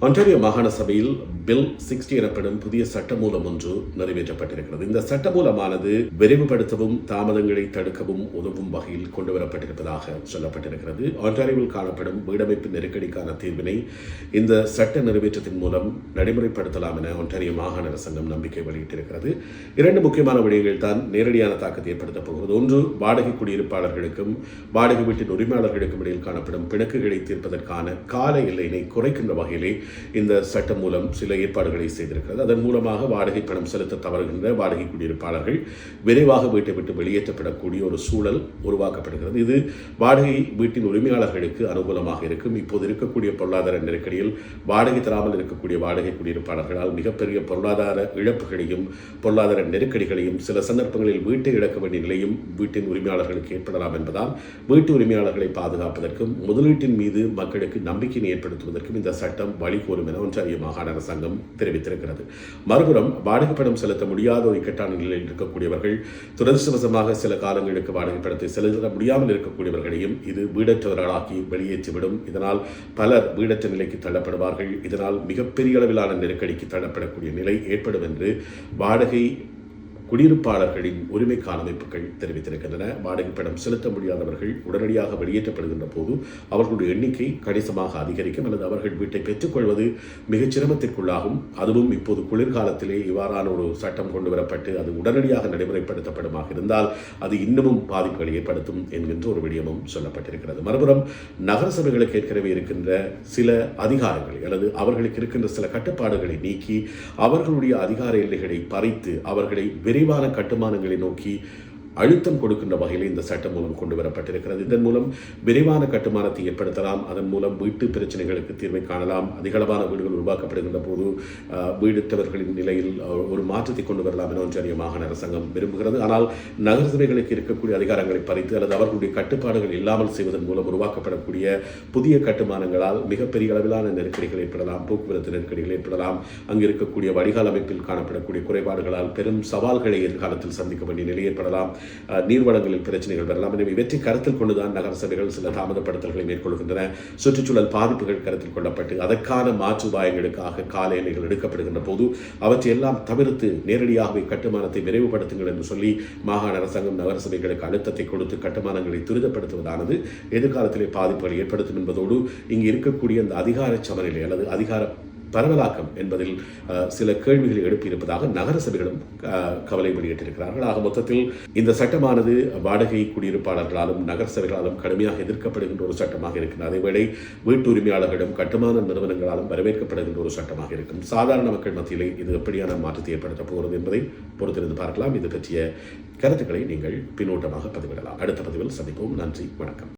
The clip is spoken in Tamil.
ஒன்டாரியோ மாகாண சபையில் பில் 60 எனப்படும் புதிய சட்டமூலம் ஒன்று நிறைவேற்றப்பட்டிருக்கிறது. இந்த சட்டமூலமானது விரைவுபடுத்தவும் தாமதங்களை தடுக்கவும் உதவும் வகையில் கொண்டுவரப்பட்டிருப்பதாக சொல்லப்பட்டிருக்கிறது. ஒன்டாரியோவில் காணப்படும் வீடமைப்பு நெருக்கடிக்கான தீர்வினை இந்த சட்ட நிறைவேற்றத்தின் மூலம் நடைமுறைப்படுத்தலாம் என ஒன்டாரியோ மாகாண அரசாங்கம் நம்பிக்கை வெளியிட்டிருக்கிறது. இரண்டு முக்கியமான விடயங்கள் தான் நேரடியான தாக்கத்தை ஏற்படுத்தப் போகிறது. ஒன்று, வாடகை குடியிருப்பாளர்களுக்கும் வாடகை வீட்டின் உரிமையாளர்களுக்கும் இடையில் காணப்படும் பிணக்குகளை தீர்ப்பதற்கான கால எல்லையினை குறைக்கின்ற வகையிலே இந்த சட்டம் மூலம் சில ஏற்பாடுகளை செய்திருக்கிறது. அதன் மூலமாக வாடகை பணம் செலுத்த தவறுகின்ற வாடகை குடியிருப்பாளர்கள் விரைவாக வீட்டை விட்டு வெளியேற்றப்படக்கூடிய ஒரு சூழல் உருவாக்கப்படுகிறது. இது வாடகை வீட்டின் உரிமையாளர்களுக்கு அனுகூலமாக இருக்கும். இப்போது இருக்கக்கூடிய பொருளாதார நெருக்கடியில் வாடகை தராமல் இருக்கக்கூடிய வாடகை குடியிருப்பாளர்களால் மிகப்பெரிய பொருளாதார இழப்புகளையும் பொருளாதார நெருக்கடிகளையும் சில சந்தர்ப்பங்களில் வீட்டை இழக்க வேண்டிய நிலையும் வீட்டின் உரிமையாளர்களுக்கு ஏற்படலாம் என்பதால் வீட்டு உரிமையாளர்களை பாதுகாப்பதற்கும் முதலீட்டின் மீது மக்களுக்கு நம்பிக்கையை ஏற்படுத்துவதற்கும் இந்த சட்டம் வழிகோலும் என ஒன்றாரிய மாகாண அரசாங்கம் தெரிவித்திருக்கிறது. மறுபுறம் வாடகை பணம் செலுத்த முடியாத ஒரு இக்கட்டான நிலையில் இருக்கக்கூடியவர்கள், துரதிருஷ்டவசமாக சில காலங்களுக்கு வாடகை பணத்தை செலுத்த முடியாமல் இருக்கக்கூடியவர்களையும் இது வீடற்றவர்களாக்கி வெளியேற்றிவிடும். இதனால் பலர் வீடற்ற நிலைக்கு தள்ளப்படுவார்கள். இதனால் மிகப்பெரிய அளவிலான நெருக்கடிக்கு தள்ளப்படக்கூடிய நிலை ஏற்படும் என்று வாடகை குடியிருப்பாளர்களின் உரிமைக்கான அமைப்புகள் தெரிவித்திருக்கின்றன. வாடகை பணம் செலுத்த முடியாதவர்கள் உடனடியாக வெளியேற்றப்படுகின்ற போது அவர்களுடைய எண்ணிக்கை கணிசமாக அதிகரிக்கும் அல்லது அவர்கள் வீட்டை பெற்றுக்கொள்வது மிகச் சிரமத்திற்குள்ளாகும். அதுவும் இப்போது குளிர்காலத்திலே இவ்வாறான ஒரு சட்டம் கொண்டுவரப்பட்டு அது உடனடியாக நடைமுறைப்படுத்தப்படுமாக இருந்தால் அது இன்னமும் பாதிப்புகளை ஏற்படுத்தும் என்கின்ற ஒரு விடயமும் சொல்லப்பட்டிருக்கிறது. மறுபுறம் நகர சபைகளுக்கு ஏற்கனவே இருக்கின்ற சில அதிகாரங்களை அல்லது அவர்களுக்கு இருக்கின்ற சில கட்டுப்பாடுகளை நீக்கி அவர்களுடைய அதிகார எல்லைகளை பறித்து அவர்களை விரைவான கட்டுமானங்களை நோக்கி அழுத்தம் கொடுக்கின்ற வகையில் இந்த சட்டம் மூலம் கொண்டு வரப்பட்டிருக்கிறது. இதன் மூலம் விரைவான கட்டுமானத்தை ஏற்படுத்தலாம். அதன் மூலம் வீட்டு பிரச்சனைகளுக்கு தீர்வை காணலாம். அதிகளவான வீடுகள் உருவாக்கப்படுகின்ற போது வீடுத்தவர்களின் நிலையில் ஒரு மாற்றத்தை கொண்டு வரலாம் என ஒன்றிய மாகாண அரசாங்கம் விரும்புகிறது. ஆனால் நகர சபைகளுக்கு இருக்கக்கூடிய அதிகாரங்களை பறித்து அல்லது அவர்களுடைய கட்டுப்பாடுகள் இல்லாமல் செய்வதன் மூலம் உருவாக்கப்படக்கூடிய புதிய கட்டுமானங்களால் மிகப்பெரிய அளவிலான நெருக்கடிகள் ஏற்படலாம், போக்குவரத்து நெருக்கடிகள் ஏற்படலாம். அங்கு இருக்கக்கூடிய வடிகால் அமைப்பில் காணப்படக்கூடிய குறைபாடுகளால் பெரும் சவால்களை எதிர்காலத்தில் சந்திக்க வேண்டிய நிலை ஏற்படலாம். நீர்வளங்களில் பிரச்சனைகள் வரலாம். எனவே இவற்றை கருத்தில் கொண்டுதான் நகர சபைகள் சில தாமதப்படுத்தல்களை மேற்கொள்கின்றன. சுற்றுச்சூழல் பாதிப்புகள் கருத்தில் கொள்ளப்பட்டு அதற்கான மாற்று உபாயங்களுக்காக கால எல்லைகள் எடுக்கப்படுகின்ற போது அவற்றை எல்லாம் தவிர்த்து நேரடியாகவே கட்டுமானத்தை விரைவுபடுத்துங்கள் என்று சொல்லி மாகாண அரசாங்கம் நகர சபைகளுக்கு அழுத்தத்தை கொடுத்து கட்டுமானங்களை துரிதப்படுத்துவதானது எதிர்காலத்திலே பாதிப்புகளை ஏற்படுத்தும் என்பதோடு இங்கு இருக்கக்கூடிய அந்த அதிகார சமநிலை அல்லது அதிகார பரவலாக்கம் என்பதில் சில கேள்விகளை எழுப்பியிருப்பதாக நகர சபைகளும் கவலை வெளியிட்டிருக்கிறார்கள். ஆக மொத்தத்தில் இந்த சட்டமானது வாடகை குடியிருப்பாளர்களாலும் நகர சபைகளாலும் கடுமையாக எதிர்க்கப்படுகின்ற ஒரு சட்டமாக இருக்கிறது. அதேவேளை வீட்டு உரிமையாளர்களும் கட்டுமான நிறுவனங்களாலும் வரவேற்கப்படுகின்ற ஒரு சட்டமாக இருக்கும். சாதாரண மக்கள் மத்தியிலே இது எப்படியான மாற்றத்தை ஏற்படுத்தப் போகிறது என்பதை பொறுத்திருந்து பார்க்கலாம். இது பற்றிய கருத்துக்களை நீங்கள் பின்னோட்டமாக பதிவிடலாம். அடுத்த பதிவில் சந்திப்போம். நன்றி, வணக்கம்.